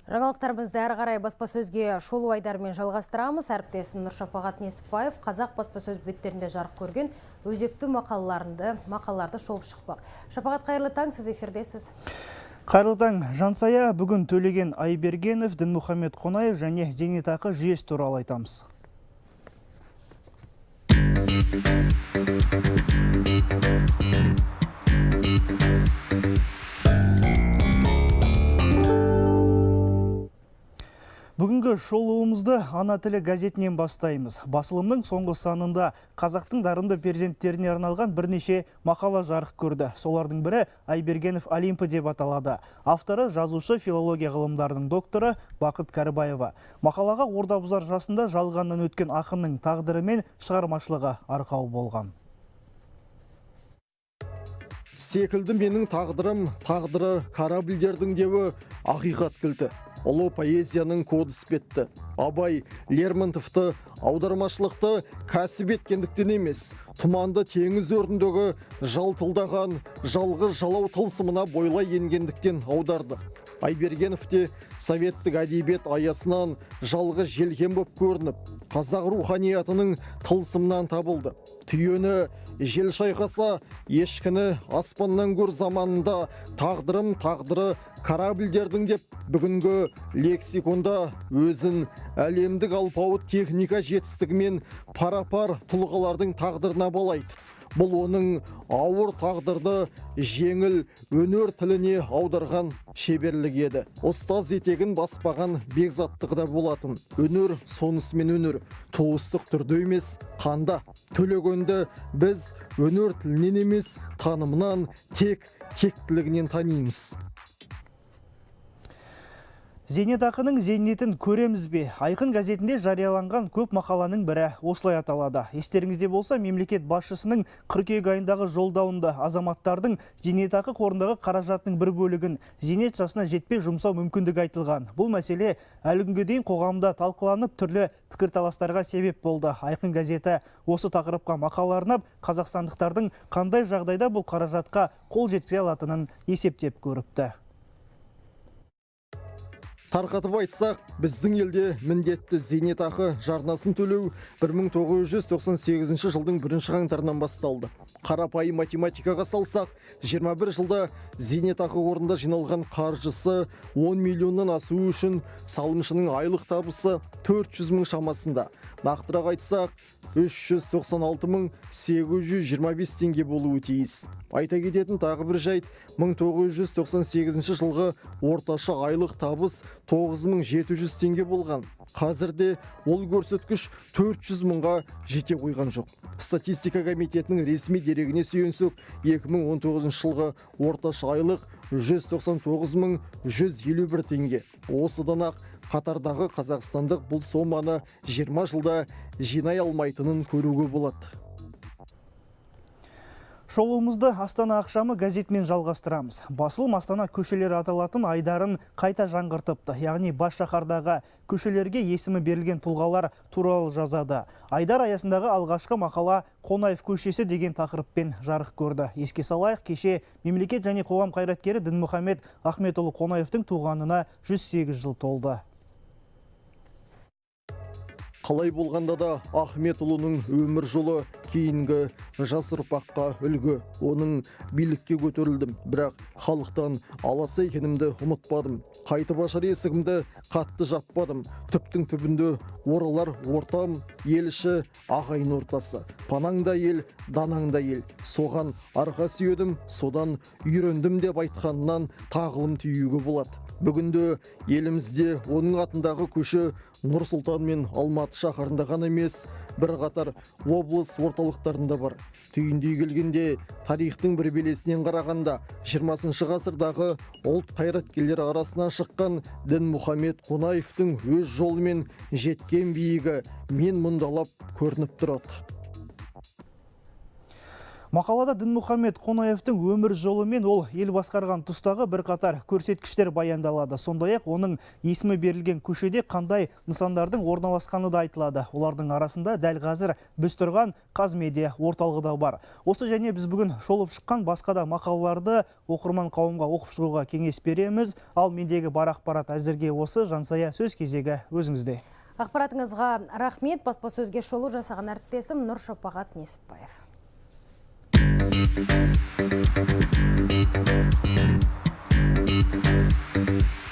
Жаңалықтарымызды әрі қарай баспасөзге шолу айдарымен жалғастырамыз. Әріптесім Нұршапағат Несіпбаев қазақ баспасөз беттерінде жарық көрген өзекті мақалаларды шолып шықпақ. Шапағат, қайырлы таң, сіз эфирдесіз. Қайырлы таң, Жансая. Бүгін Төлеген Айбергенов, Дінмұхамед Қонаев және зейнетақы жүйесі туралы айтамыз. Бүгінгі шолуымызды ана тілі газетінен бастаймыз. Басылымның соңғы санында қазақтың дарынды перзенттеріне арналған бірнеше мақала жарық көрді. Солардың бірі Айбергенов Олимпы деп аталады. Авторы жазушы, филология ғылымдарының докторы Бақыт Кәрібаева. Мақалаға ордабұзар жасында жалғаннан өткен ақынның тағдыры мен шығармашылығы арқау болған. Секілді менің тағдырым, тағдыры корабльдердің деуі ақиқат кілті. Ұлы поэзияның коды іспетті. Абай Лермонтовты аудармашылықты кәсіп еткендіктен емес, тұманды теңіз өріндегі жалтылдаған жалғыз жалау тылсымына бойлай енгендіктен аударды. Айбергенов те советтік әдебиет аясынан жалғыз желкен боп көрініп, қазақ руханиятының тылсымынан табылды. Түйені жел шайқаса, ешкіні аспаннан көр заманында тағдырым тағдыры корабльдердің деп бүгінгі лексиконда өзін әлемдік алпауыт техника жетістігімен пара-пар тұлғалардың тағдырына балайды. Бұл оның ауыр тағдырды жеңіл өнер тіліне аударған шеберлік еді. Ұстаз етегін баспаған бекзаттығы да болатын. Өнер сонысымен өнер, туыстық түрде емес, қанда. Төлегенді біз өнер тілінен емес, танымынан, тектілігінен танимыз. Зейнетақының зейнетін көреміз бе? Айқын газетінде жарияланған көп мақаланың бірі осылай аталады. Естеріңізде болса, мемлекет басшысының қыркүйек айындағы жолдауында азаматтардың зейнетақы қорындағы қаражатының бір бөлігін зейнет жасына жетпей жұмсау мүмкіндігі айтылған. Бұл мәселе әлі күнге дейін қоғамда талқыланып, түрлі пікірталастарға себеп болды. Айқын газеті осы тақырыпқа мақала арнап, қазақстандықтардың қандай жағдайда бұл қаражатқа қол жеткізе алатынын есептеп көріпті. Тарқатып айтсақ, біздің елде міндетті зейнетақы жарнасын төлеу 1998 жылдың 1 қаңтарынан басталды. Қарапайым математикаға салсақ, 21 жылда зейнетақы қорында жиналған қаржысы 10 миллионнан асуы үшін салымшының айлық табысы 400 мың шамасында. Нақтырақ айтсақ, 396.825 теңге болуы тиіс. Айта кететін тағы бір жайт, 1998 жылғы орташа айлық табыс 9.700 теңге болған. Қазірде ол көрсеткіш 400 мыңға жете қойған жоқ. Статистика комитетінің ресми дерегіне сүйенсек, 2019 жылғы орташа айлық 199.151 теңге. Осыдан ақ қатардағы қазақстандық бұл соманы 20 жылда жинай алмайтынын көруге болады. Шолуымызды Астана ақшамы газетімен жалғастырамыз. Басылым Астана көшелері аталатын айдарын қайта жаңғыртыпты. Яғни бас шаһардағы көшелерге есімі берілген тұлғалар туралы жазады. Айдар аясындағы алғашқы мақала Қонаев көшесі деген тақырыппен жарық көрді. Еске салайық, кеше мемлекет және қоғам қайраткері Дінмұхамед Ахметұлы Қонаевтың туғанына 108 жыл толды. Қалай болғанда да Ахметұлының өмір жолы кейінгі жас ұрпаққа үлгі. Оның билікке көтерілдім, бірақ халықтан аласа екенімді ұмытпадым. Қайтып ашар есігімді қатты жаппадым. Түптің түбінде оралар ортам, ел іші ағайын ортасы. Панаңда ел, данаңда ел. Соған арқа сүйедім, содан үйрендім деп айтқанынан тағылым түйуге болады. Бүгінде елімізде оның атындағы көші Нұр-Сұлтан мен Алматы шаһарында ғана емес, бірқатар облыс орталықтарында бар. Түйіндей келгенде, тарихтың бір белесінен қарағанда, 20 ғасырдағы ұлт қайраткерлері арасынан шыққан Дінмұхамед Қонаевтың өз жолымен жеткен биігі мен мұндалап көрініп тұрады. Мақалада Дінмұхамед Қонаевтың өмір жолы мен ол ел басқарған тұстағы бірқатар көрсеткіштер баяндалады. Сондай-ақ оның есімі берілген көшеде қандай нысандардың орналасқаны да айтылады. Олардың арасында дәл қазір біз тұрған Қазмедиа орталығы да бар. Осы және біз бүгін шолып шыққан басқа да мақалаларды оқырман қауымға оқып шығуға кеңес береміз. Ал мендегі бар ақпарат әзірге осы. Жансая, сөз кезегі өзіңізде. Ақпаратыңызға рахмет. Баспасөзге шолу жасаған әріптесім Нұршапағат Несіпбаев.